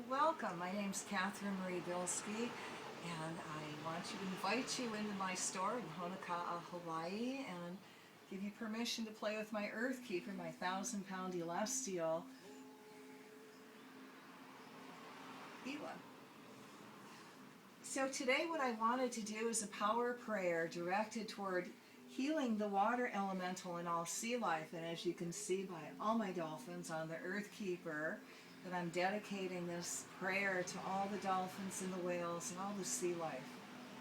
welcome. My name's Catherine Marie Bilsky, and I want to invite you into my store in Honoka'a, Hawaii, and give you permission to play with my Earth Keeper, my 1,000-pound celestial, Gila. So today what I wanted to do is a power prayer directed toward healing the water elemental in all sea life. And as you can see by all my dolphins on the Earth Keeper, that I'm dedicating this prayer to all the dolphins and the whales and all the sea life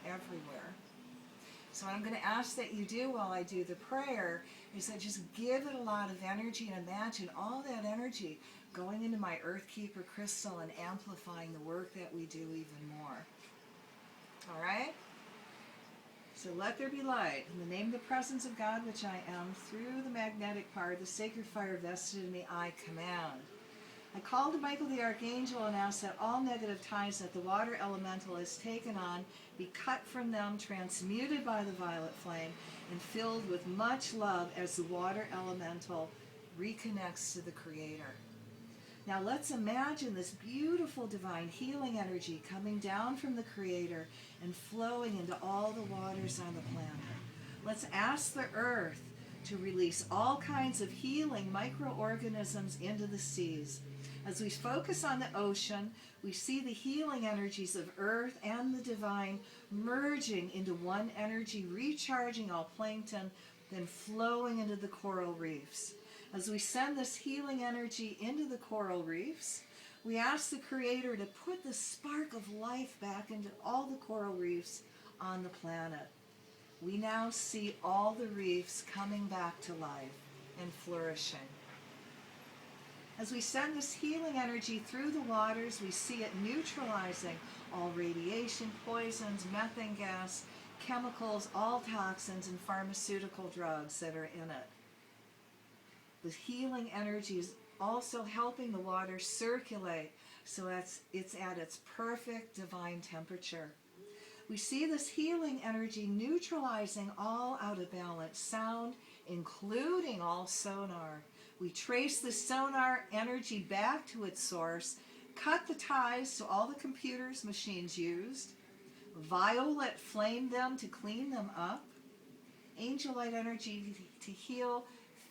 everywhere. So what I'm going to ask that you do while I do the prayer is that just give it a lot of energy and imagine all that energy going into my Earth Keeper crystal and amplifying the work that we do even more. All right? So let there be light. In the name of the presence of God, which I am, through the magnetic part, the sacred fire vested in me, I command. I call to Michael the Archangel and ask that all negative ties that the water elemental has taken on be cut from them, transmuted by the violet flame, and filled with much love as the water elemental reconnects to the Creator. Now let's imagine this beautiful divine healing energy coming down from the Creator and flowing into all the waters on the planet. Let's ask the earth to release all kinds of healing microorganisms into the seas. As we focus on the ocean, we see the healing energies of earth and the divine merging into one energy, recharging all plankton, then flowing into the coral reefs. As we send this healing energy into the coral reefs, we ask the Creator to put the spark of life back into all the coral reefs on the planet. We now see all the reefs coming back to life and flourishing. As we send this healing energy through the waters, we see it neutralizing all radiation, poisons, methane gas, chemicals, all toxins, and pharmaceutical drugs that are in it. The healing energy is also helping the water circulate so it's at its perfect divine temperature. We see this healing energy neutralizing all out of balance sound, including all sonar. We trace the sonar energy back to its source, cut the ties to all the computers machines used, violet flame them to clean them up, angel light energy to heal,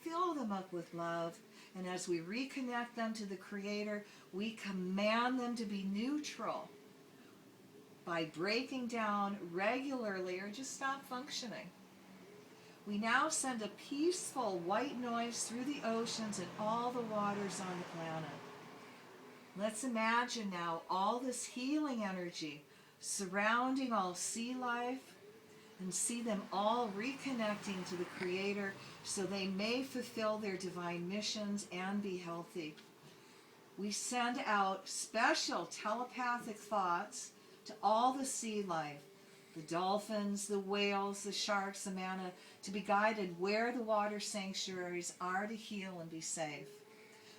fill them up with love, and as we reconnect them to the Creator, we command them to be neutral by breaking down regularly or just stop functioning. We now send a peaceful white noise through the oceans and all the waters on the planet. Let's imagine now all this healing energy surrounding all sea life and see them all reconnecting to the Creator so they may fulfill their divine missions and be healthy. We send out special telepathic thoughts to all the sea life, the dolphins, the whales, the sharks, the manna, to be guided where the water sanctuaries are to heal and be safe.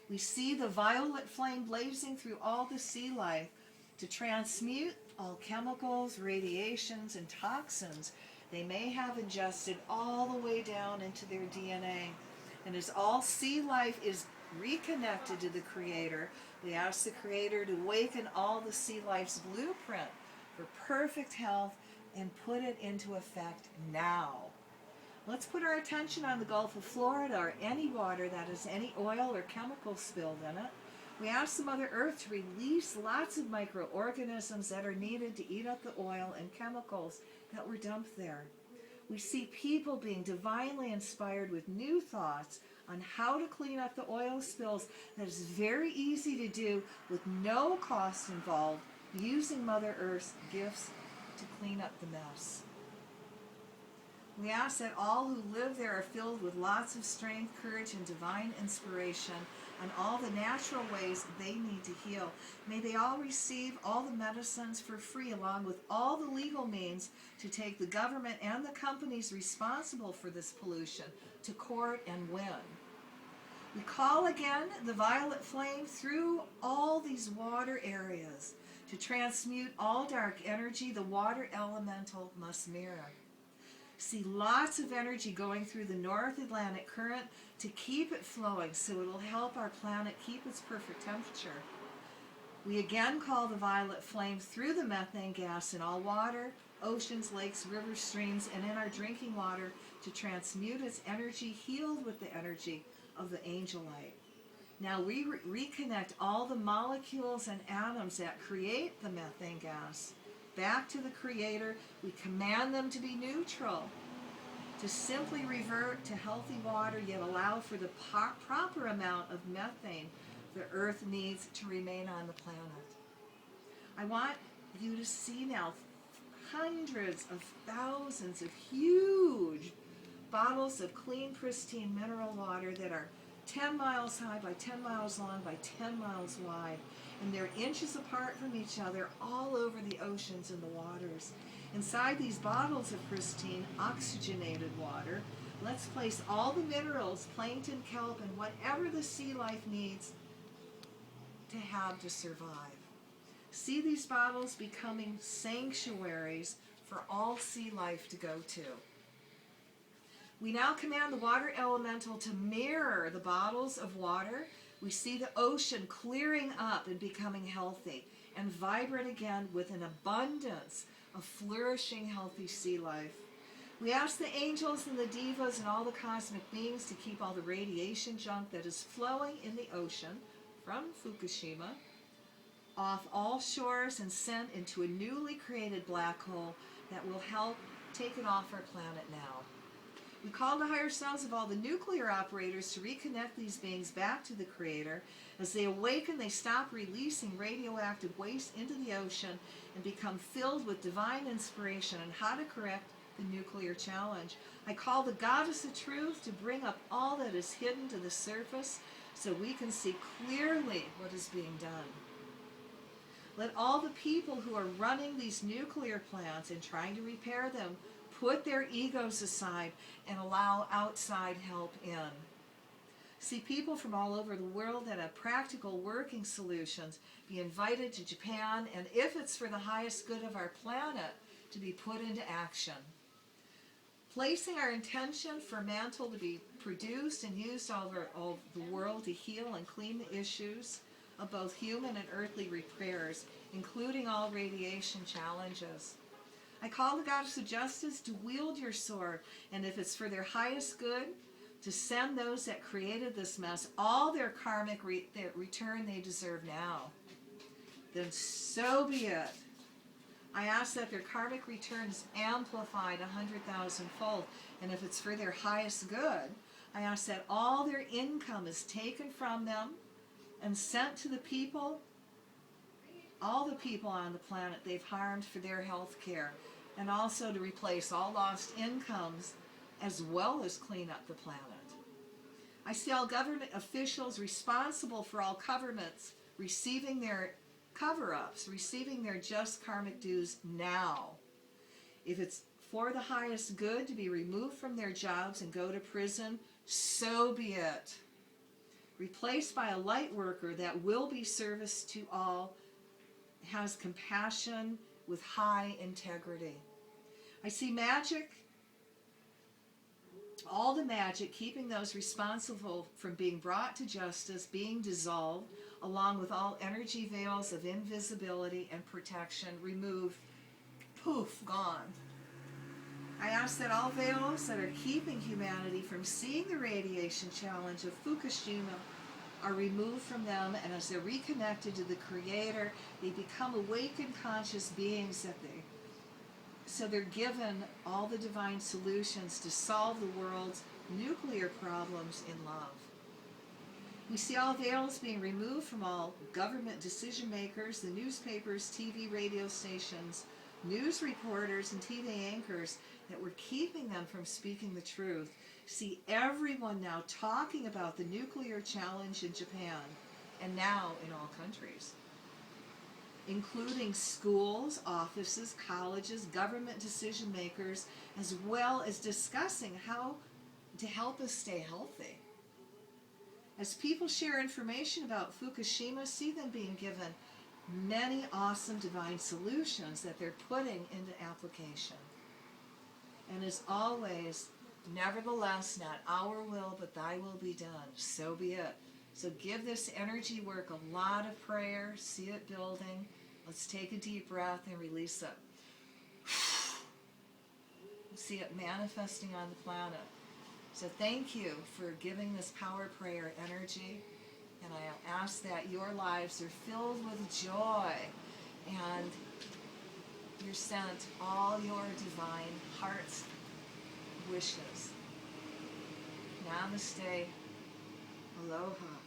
We see the violet flame blazing through all the sea life to transmute all chemicals, radiations, and toxins they may have ingested all the way down into their DNA. And as all sea life is reconnected to the Creator, we ask the Creator to awaken all the sea life's blueprint for perfect health and put it into effect now. Let's put our attention on the Gulf of Florida or any water that has any oil or chemicals spilled in it. We ask the Mother Earth to release lots of microorganisms that are needed to eat up the oil and chemicals that were dumped there. We see people being divinely inspired with new thoughts on how to clean up the oil spills that is very easy to do with no cost involved, using Mother Earth's gifts to clean up the mess. We ask that all who live there are filled with lots of strength, courage, and divine inspiration on all the natural ways they need to heal. May they all receive all the medicines for free, along with all the legal means to take the government and the companies responsible for this pollution to court and win. We call again the violet flame through all these water areas to transmute all dark energy the water elemental must mirror. See lots of energy going through the North Atlantic current to keep it flowing so it will help our planet keep its perfect temperature. We again call the violet flame through the methane gas in all water, oceans, lakes, rivers, streams, and in our drinking water to transmute its energy, healed with the energy of the angel light. Now we reconnect all the molecules and atoms that create the methane gas back to the Creator. We command them to be neutral, to simply revert to healthy water, yet allow for the proper amount of methane the Earth needs to remain on the planet. I want you to see now hundreds of thousands of huge bottles of clean, pristine mineral water that are 10 miles high by 10 miles long by 10 miles wide, and they're inches apart from each other all over the oceans and the waters. Inside these bottles of pristine, oxygenated water, let's place all the minerals, plankton, kelp, and whatever the sea life needs to have to survive. See these bottles becoming sanctuaries for all sea life to go to. We now command the water elemental to mirror the bottles of water. We see the ocean clearing up and becoming healthy and vibrant again with an abundance of flourishing, healthy sea life. We ask the angels and the devas and all the cosmic beings to keep all the radiation junk that is flowing in the ocean from Fukushima off all shores and sent into a newly created black hole that will help take it off our planet now. We call the higher selves of all the nuclear operators to reconnect these beings back to the Creator. As they awaken, they stop releasing radioactive waste into the ocean and become filled with divine inspiration on how to correct the nuclear challenge. I call the Goddess of Truth to bring up all that is hidden to the surface so we can see clearly what is being done. Let all the people who are running these nuclear plants and trying to repair them put their egos aside and allow outside help in. See, people from all over the world that have practical working solutions be invited to Japan, and if it's for the highest good of our planet, to be put into action. Placing our intention for mantle to be produced and used all over all the world to heal and clean the issues of both human and earthly repairs, including all radiation challenges. I call the Goddess of Justice to wield your sword, and if it's for their highest good, to send those that created this mess all their karmic return they deserve now. Then so be it. I ask that their karmic return is amplified 100,000-fold, and if it's for their highest good, I ask that all their income is taken from them and sent to the people, all the people on the planet they've harmed for their health care, and also to replace all lost incomes as well as clean up the planet. I see all government officials responsible for all governments receiving their cover-ups, receiving their just karmic dues now. If it's for the highest good to be removed from their jobs and go to prison, so be it. Replaced by a light worker that will be service to all, has compassion with high integrity. I see magic, all the magic, keeping those responsible from being brought to justice, being dissolved, along with all energy veils of invisibility and protection removed, poof, gone. I ask that all veils that are keeping humanity from seeing the radiation challenge of Fukushima are removed from them, and as they're reconnected to the Creator, they become awakened conscious beings so they're given all the divine solutions to solve the world's nuclear problems in love. We see all veils being removed from all government decision makers, the newspapers, TV, radio stations, news reporters, and TV anchors that were keeping them from speaking the truth. See everyone now talking about the nuclear challenge in Japan and now in all countries, including schools, offices, colleges, government decision makers, as well as discussing how to help us stay healthy. As people share information about Fukushima, see them being given many awesome divine solutions that they're putting into application. And as always, nevertheless, not our will, but thy will be done. So be it. So give this energy work a lot of prayer. See it building. Let's take a deep breath and release it. See it manifesting on the planet. So thank you for giving this power prayer energy. And I ask that your lives are filled with joy and you're sent all your divine heart's wishes. Namaste. Aloha.